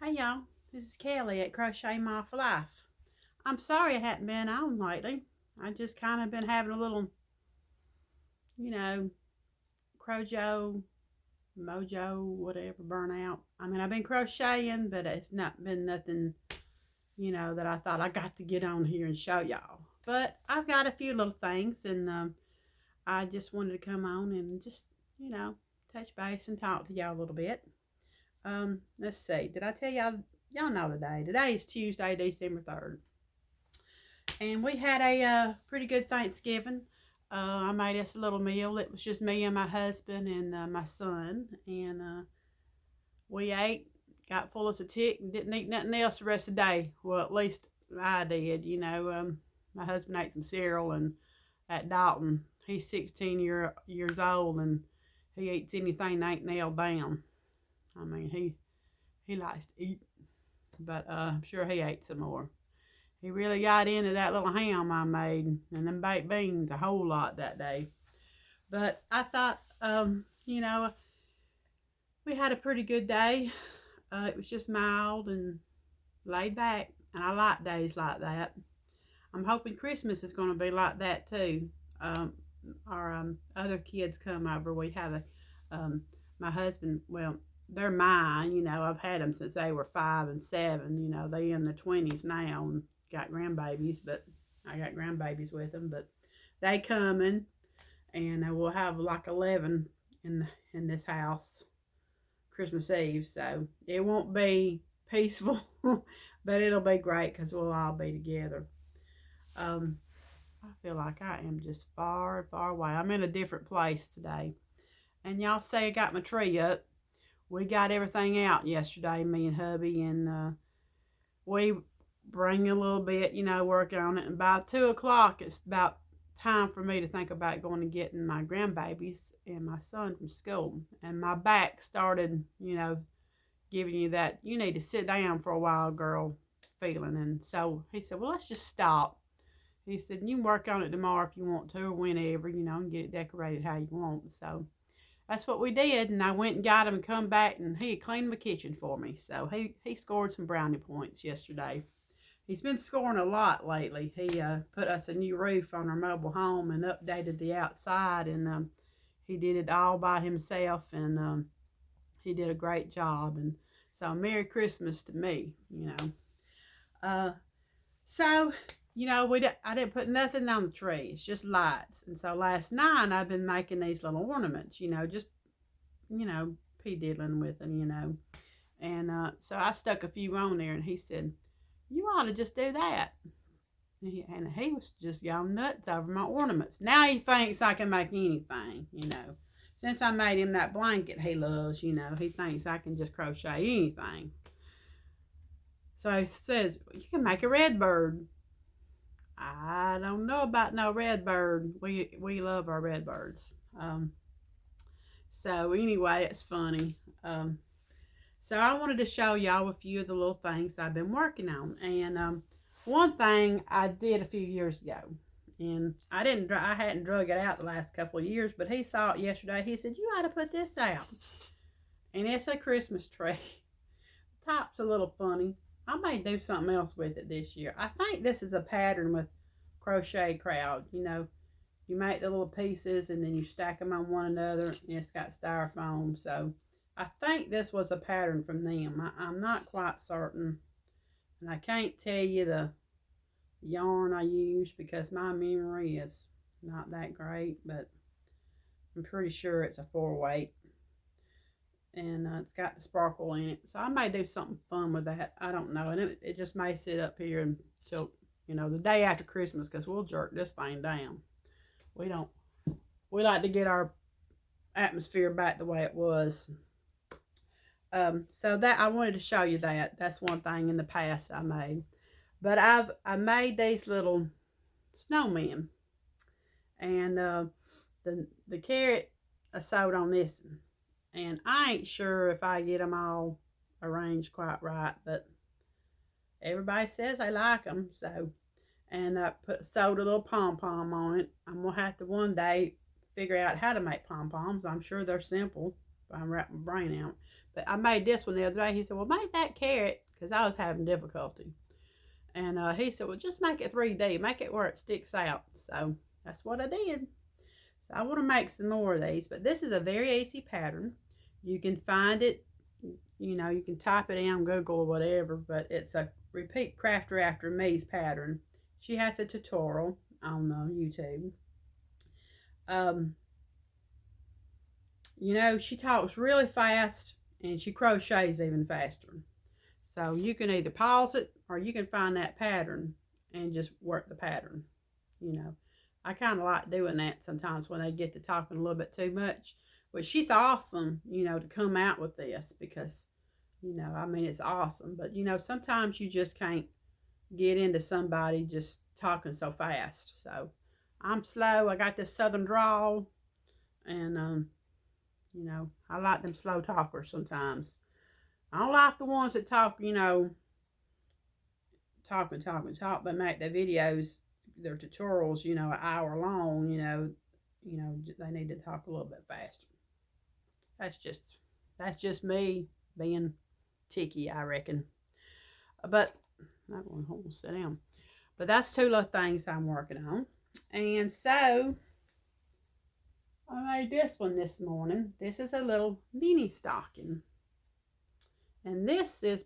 Hey y'all, this is Kelly at Crochet My for Life. I'm sorry I hadn't been on lately. I just kind of been having a little, you know, crojo, mojo, whatever, burnout. I mean, I've been crocheting, but it's not been nothing, that I thought I got to get on here and show y'all. But I've got a few little things, and I just wanted to come on and just, you know, touch base and talk to y'all a little bit. Let's see. Did I tell y'all? Y'all know today. Today is Tuesday, December 3rd. And we had a pretty good Thanksgiving. I made us a little meal. It was just me and my husband and my son. And we ate, got full as a tick, and didn't eat nothing else the rest of the day. Well, at least I did. My husband ate some cereal, and at Dalton, he's 16 years old, and he eats anything that ain't nailed down. I mean, he likes to eat, but I'm sure he ate some more. He really got into that little ham I made and them baked beans a whole lot that day. But I thought, we had a pretty good day. It was just mild and laid back, and I like days like that. I'm hoping Christmas is going to be like that too. Our other kids come over. We have my husband, well, they're mine. I've had them since they were 5 and 7. They in their 20s now and got grandbabies, but I got grandbabies with them. But they coming, and we'll have like 11 in this house Christmas Eve. So it won't be peaceful, but it'll be great because we'll all be together. I feel like I am just far, far away. I'm in a different place today. And y'all say I got my tree up. We got everything out yesterday, me and hubby, and we bring a little bit, work on it. And by 2 o'clock, it's about time for me to think about going and getting my grandbabies and my son from school. And my back started, giving you that, you need to sit down for a while, girl, feeling. And so he said, well, let's just stop. He said, you can work on it tomorrow if you want to, or whenever, and get it decorated how you want. So that's what we did, and I went and got him and come back, and he had cleaned my kitchen for me. So he scored some brownie points yesterday. He's been scoring a lot lately. He put us a new roof on our mobile home and updated the outside, and he did it all by himself, and he did a great job. And so Merry Christmas to me, So, I didn't put nothing on the tree. It's just lights. And so last night I've been making these little ornaments, just, pea diddling with them. And so I stuck a few on there, and he said, you ought to just do that. And he was just going nuts over my ornaments. Now he thinks I can make anything. Since I made him that blanket he loves, he thinks I can just crochet anything. So he says, you can make a red bird. I don't know about no red bird. We love our red birds. So anyway, it's funny. So I wanted to show y'all a few of the little things I've been working on. And one thing I did a few years ago, and I hadn't drug it out the last couple of years, but he saw it yesterday. He said, you ought to put this out. And it's a Christmas tree. The top's a little funny. I may do something else with it this year. I think this is a pattern with Crochet Crowd. You make the little pieces and then you stack them on one another, and it's got styrofoam. So I think this was a pattern from them. I'm not quite certain, and I can't tell you the yarn I used because my memory is not that great, but I'm pretty sure it's a 4-weight. And it's got the sparkle in it. So I may do something fun with that. I don't know. And it just may sit up here until, the day after Christmas, because we'll jerk this thing down. We like to get our atmosphere back the way it was. So that I wanted to show you that. That's one thing in the past I made. But I made these little snowmen. And the carrot I sewed on this one. And I ain't sure if I get them all arranged quite right, but everybody says they like them. So, and I sewed a little pom-pom on it. I'm going to have to one day figure out how to make pom-poms. I'm sure they're simple. I'm wrapping my brain out. But I made this one the other day. He said, well, make that carrot, because I was having difficulty. And he said, well, just make it 3D. Make it where it sticks out. So that's what I did. So I want to make some more of these. But this is a very easy pattern. You can find it, you know, you can type it in on Google or whatever. But it's a Repeat Crafter After Me's pattern. She has a tutorial on YouTube. You know, she talks really fast and she crochets even faster. So you can either pause it or you can find that pattern and just work the pattern. You know, I kind of like doing that sometimes when they get to talking a little bit too much. But she's awesome, you know, to come out with this because, you know, I mean, it's awesome. But, you know, sometimes you just can't get into somebody just talking so fast. So I'm slow. I got this southern drawl. And, you know, I like them slow talkers sometimes. I don't like the ones that talk, you know, talk, but make their videos, their tutorials, you know, an hour long, you know, they need to talk a little bit faster. That's just me being ticky, I reckon. But that one will sit down. But that's two little things I'm working on. And so I made this one this morning. This is a little mini stocking. And this is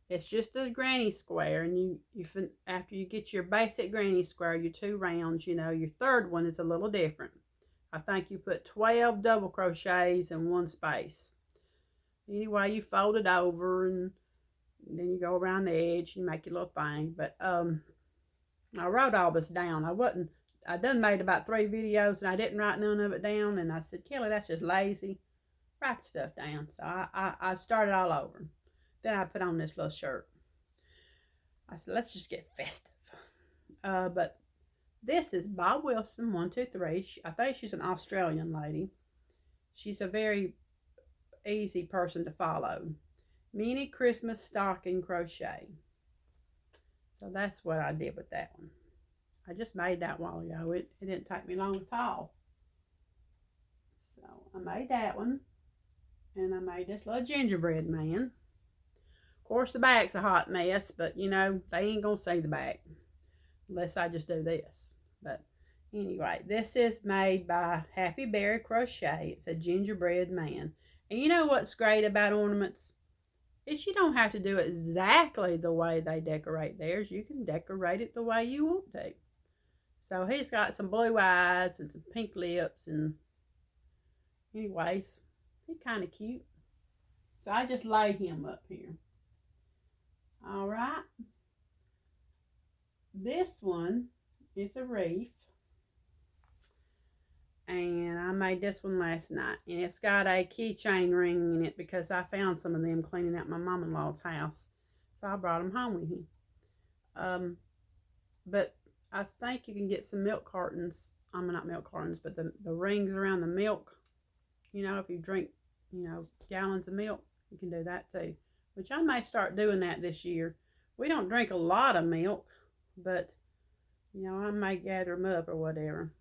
it's just a granny square. And you after you get your basic granny square, your 2 rounds, you know, your third one is a little different. I think you put 12 double crochets in one space. Anyway, you fold it over and then you go around the edge and make your little thing. But I wrote all this down. I done made about 3 videos and I didn't write none of it down. And I said, Kelly, that's just lazy. Write the stuff down. So I started all over. Then I put on this little shirt. I said, let's just get festive. But this is Bob Wilson 123. I think she's an Australian lady. She's a very easy person to follow. Mini Christmas stocking crochet. So that's what I did with that one. I just made that while ago. It didn't take me long at all. So I made that one. And I made this little gingerbread man. Of course, the back's a hot mess, but you know, they ain't gonna see the back unless I just do this. But anyway, this is made by Happy Berry Crochet. It's a gingerbread man. And you know what's great about ornaments? Is you don't have to do it exactly the way they decorate theirs. You can decorate it the way you want to. So he's got some blue eyes and some pink lips, and anyways, he's kind of cute. So I just laid him up here. All right. This one is a wreath. And I made this one last night. And it's got a keychain ring in it because I found some of them cleaning out my mom-in-law's house. So I brought them home with me. But I think you can get some milk cartons. I mean, not milk cartons, but the rings around the milk. You know, if you drink, you know, gallons of milk, you can do that too. Which I may start doing that this year. We don't drink a lot of milk, but, you know, I may gather them up or whatever.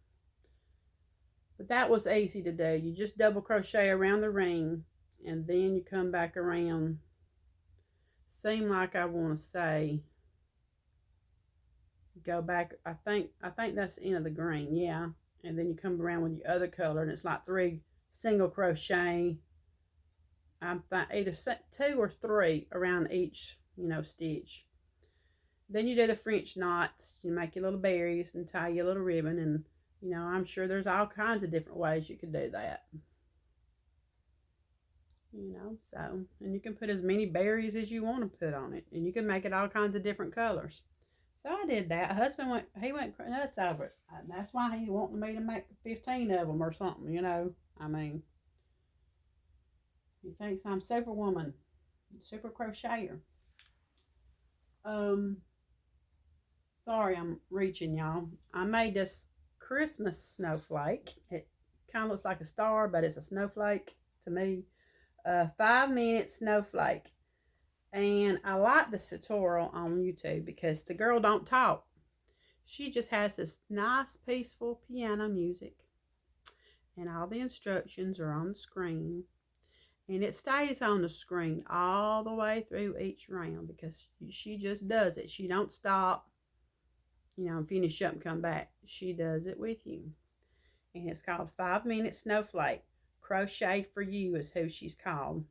But that was easy to do. You just double crochet around the ring and then you come back around. Seem like I want to say, go back, I think that's the end of the green, yeah. And then you come around with your other color and it's like 3 single crochet. I'm either 2 or 3 around each, you know, stitch. Then you do the French knots. You make your little berries and tie your little ribbon, and you know, I'm sure there's all kinds of different ways you could do that. You know, so, and you can put as many berries as you want to put on it, and you can make it all kinds of different colors. So I did that. Husband went nuts over it. And that's why he wanted me to make 15 of them or something, you know. I mean, he thinks I'm superwoman, super crocheter. Sorry, I'm reaching, y'all. I made this Christmas snowflake. It kind of looks like a star, but it's a snowflake to me. 5-minute snowflake. And I like this tutorial on YouTube because the girl don't talk. She just has this nice, peaceful piano music. And all the instructions are on the screen. And it stays on the screen all the way through each round because she just does it. She don't stop, and finish up and come back. She does it with you. And it's called 5 Minute Snowflake. Crochet for You is who she's called.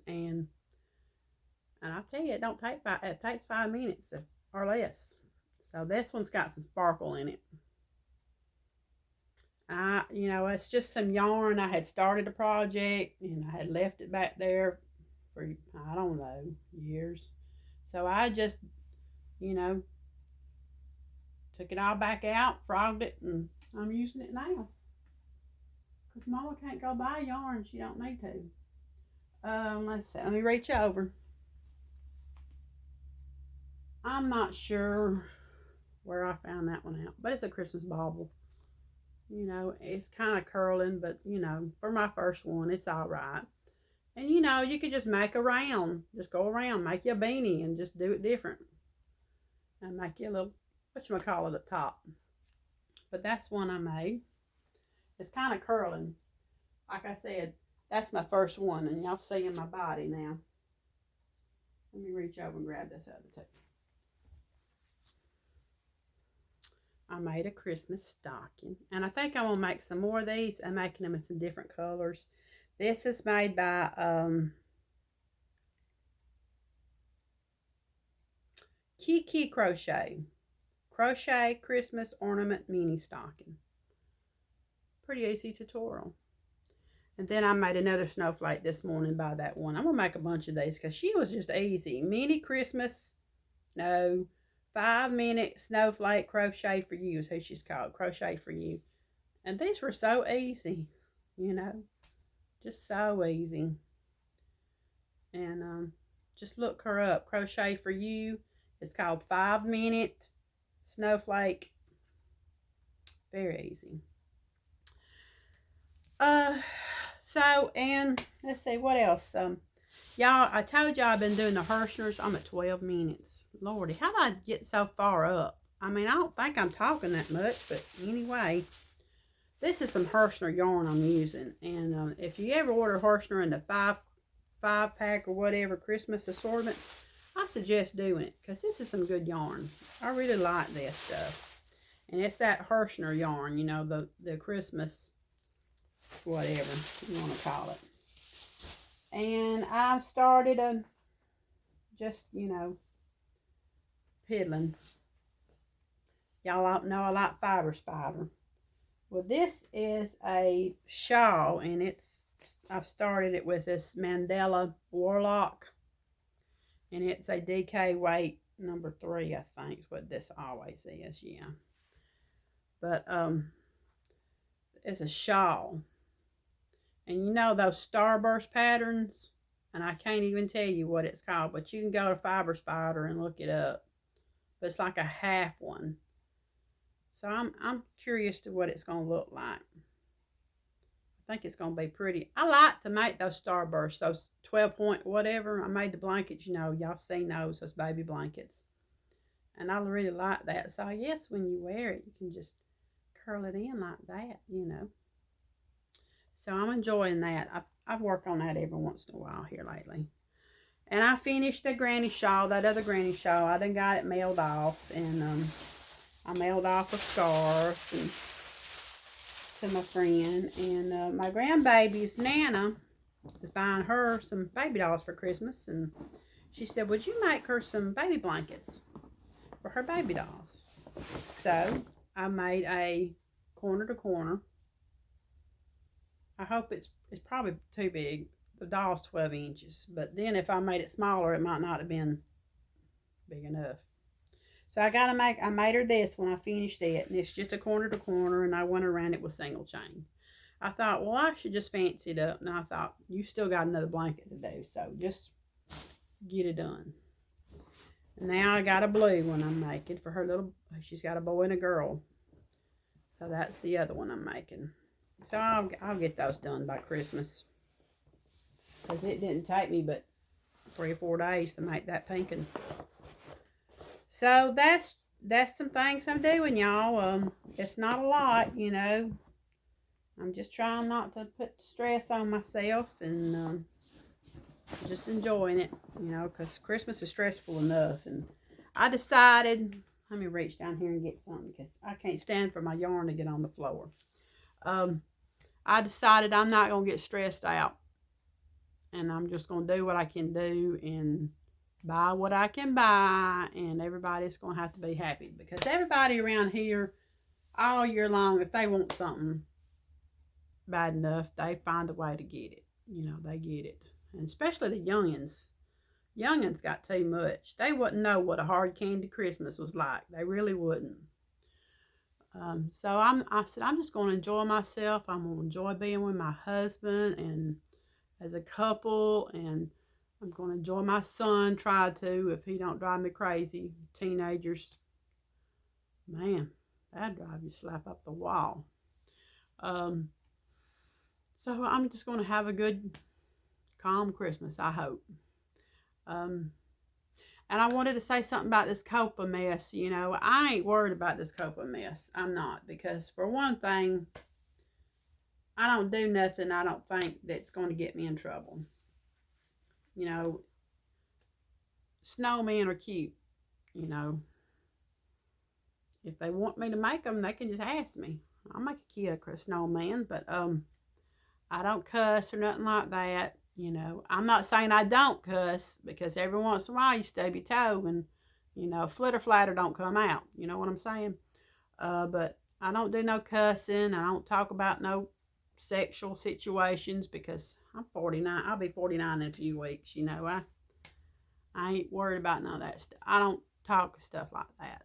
And I tell you, it don't take it takes 5 minutes or less. So this one's got some sparkle in it. It's just some yarn. I had started a project and I had left it back there for, I don't know, years. So I just, took it all back out, frogged it, and I'm using it now. Because Mama can't go buy yarn. She don't need to. Let's see. Let me reach over. I'm not sure where I found that one out, but it's a Christmas bauble. It's kind of curling, but for my first one, it's all right. And you could just make a round, just go around, make you a beanie, and just do it different, and make you a little whatchamacallit up top. But that's one I made. It's kind of curling. Like I said, that's my first one, and y'all seeing my body now. Let me reach over and grab this other two. I made a Christmas stocking, and I think I'm gonna make some more of these. I'm making them in some different colors. This is made by Kiki Crochet Christmas Ornament Mini Stocking. Pretty easy tutorial. And then I made another snowflake this morning by that one. I'm gonna make a bunch of these because she was just easy. Mini Christmas, 5-minute snowflake crochet for you is who she's called. Crochet for You. And these were so easy, just so easy. And just look her up. Crochet for You. It's called 5-minute snowflake. Very easy. And let's see what else. Y'all, I told y'all I've been doing the Hirschners. I'm at 12 minutes. Lordy, how did I get so far up? I mean, I don't think I'm talking that much, but anyway, this is some Hirschner yarn I'm using. And if you ever order Hirschner in the five pack or whatever Christmas assortment, I suggest doing it because this is some good yarn. I really like this stuff. And it's that Hirschner yarn, the Christmas, whatever you want to call it. And I've started piddling. Y'all know I like Fiber Spider. Well, this is a shawl, and I've started it with this Mandela Warlock, and it's a DK weight number 3, I think is what this always is, yeah. But it's a shawl. And those starburst patterns, and I can't even tell you what it's called, but you can go to Fiber Spider and look it up. But it's like a half one. So I'm curious to what it's going to look like. I think it's going to be pretty. I like to make those starbursts, those 12-point whatever. I made the blankets, y'all seen those baby blankets. And I really like that. So I guess when you wear it, you can just curl it in like that, So I'm enjoying that. I've worked on that every once in a while here lately. And I finished the granny shawl, that other granny shawl. I done got it mailed off. And I mailed off a scarf to my friend. And my grandbaby's Nana is buying her some baby dolls for Christmas. And she said, would you make her some baby blankets for her baby dolls? So I made a corner to corner. I hope it's probably too big. The doll's 12 inches. But then if I made it smaller, it might not have been big enough. So I made her this when I finished it. And it's just a corner to corner. And I went around it with single chain. I thought, well, I should just fancy it up. And I thought, you still got another blanket to do. So just get it done. And now I got a blue one I'm making for her little, she's got a boy and a girl. So that's the other one I'm making. So I'll get those done by Christmas. Because it didn't take me but 3 or 4 days to make that pinkin'. So that's some things I'm doing, y'all. It's not a lot, I'm just trying not to put stress on myself. And just enjoying it, you know, because Christmas is stressful enough. And I decided, let me reach down here and get something because I can't stand for my yarn to get on the floor. I decided I'm not going to get stressed out, and I'm just going to do what I can do and buy what I can buy, and everybody's going to have to be happy because everybody around here all year long, if they want something bad enough, they find a way to get it. You know, they get it. And especially the youngins. Youngins got too much. They wouldn't know what a hard candy Christmas was like. They really wouldn't. So I said, I'm just going to enjoy myself. I'm going to enjoy being with my husband and as a couple, and I'm going to enjoy my son, try to, if he don't drive me crazy. Teenagers, man, that'd drive you slap up the wall. So I'm just going to have a good, calm Christmas, I hope. And I wanted to say something about this Copa mess. You know, I ain't worried about this Copa mess. I'm not. Because for one thing, I don't do nothing I don't think that's going to get me in trouble. You know, snowmen are cute. You know, if they want me to make them, they can just ask me. I'll make a kid a snowman. But I don't cuss or nothing like that. You know, I'm not saying I don't cuss, because every once in a while you stub your toe and, you know, flitter flatter don't come out. You know what I'm saying? But I don't do no cussing. I don't talk about no sexual situations because I'm 49. I'll be 49 in a few weeks. You know, I ain't worried about none of that stuff. I don't talk stuff like that.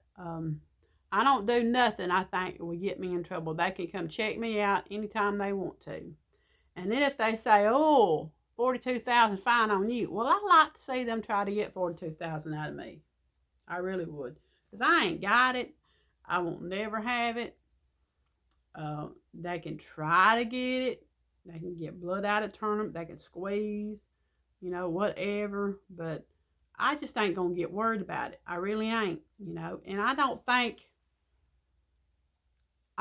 I don't do nothing I think will get me in trouble. They can come check me out anytime they want to. And then if they say, oh, 42,000 fine on you. Well, I like to see them try to get 42,000 out of me. I really would. Because I ain't got it. I won't never have it. They can try to get it. They can get blood out of turnip. They can squeeze, you know, whatever. But I just ain't going to get worried about it. I really ain't, you know. And I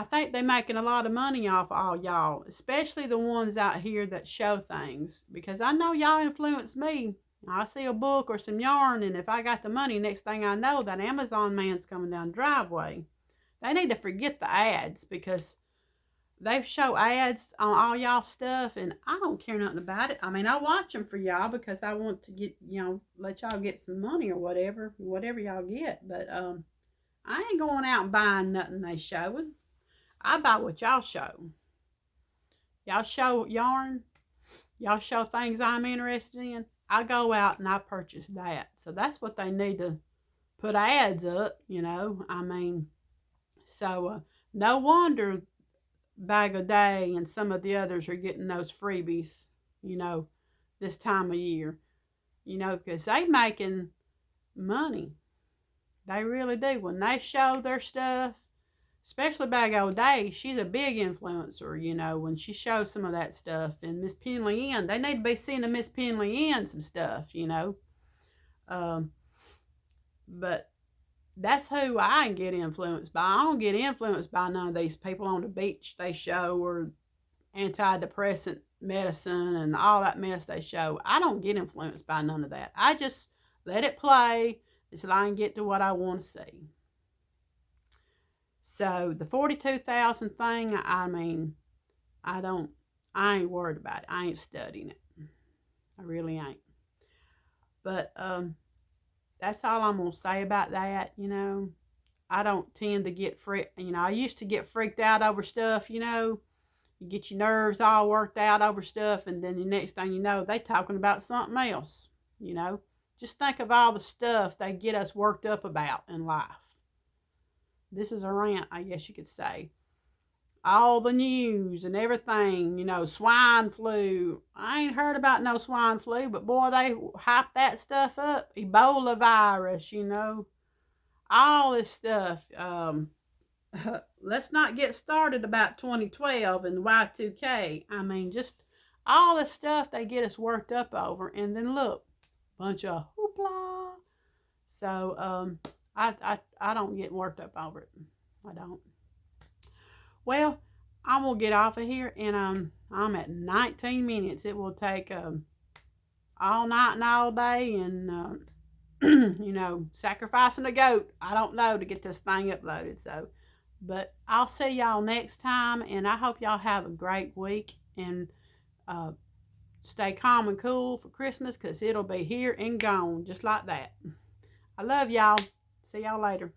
think they're making a lot of money off all y'all, especially the ones out here that show things. Because I know y'all influence me. I see a book or some yarn, and if I got the money, next thing I know, that Amazon man's coming down the driveway. They need to forget the ads, because they show ads on all y'all stuff, and I don't care nothing about it. I mean, I watch them for y'all because I want to get, you know, let y'all get some money or whatever y'all get. But I ain't going out and buying nothing they showing. I buy what y'all show. Y'all show yarn. Y'all show things I'm interested in. I go out and I purchase that. So that's what they need to put ads up, you know. I mean, so no wonder Bag a Day and some of the others are getting those freebies, you know, this time of year. You know, because they making money. They really do. When they show their stuff, especially Bag O' Day, she's a big influencer, you know, when she shows some of that stuff. And Miss Penley Ann, they need to be seeing Miss Penley Ann some stuff, you know. But that's who I get influenced by. I don't get influenced by none of these people on the beach they show, or antidepressant medicine and all that mess they show. I don't get influenced by none of that. I just let it play until I can get to what I want to see. So the 42,000 thing, I mean, I ain't worried about it. I ain't studying it. I really ain't. But that's all I'm going to say about that, you know. I don't tend to get I used to get freaked out over stuff, you know. You get your nerves all worked out over stuff, and then the next thing you know, they talking about something else, you know. Just think of all the stuff they get us worked up about in life. This is a rant, I guess you could say. All the news and everything, you know, swine flu. I ain't heard about no swine flu, but boy, they hype that stuff up. Ebola virus, you know. All this stuff. Let's not get started about 2012 and Y2K. I mean, just all the stuff they get us worked up over, and then look, bunch of hoopla. So, I don't get worked up over it. I don't. Well, I'm going to get off of here, and I'm at 19 minutes. It will take all night and all day and, sacrificing a goat. I don't know, to get this thing uploaded. So, but I'll see y'all next time, and I hope y'all have a great week and uh, stay calm and cool for Christmas, because it'll be here and gone just like that. I love y'all. See y'all later.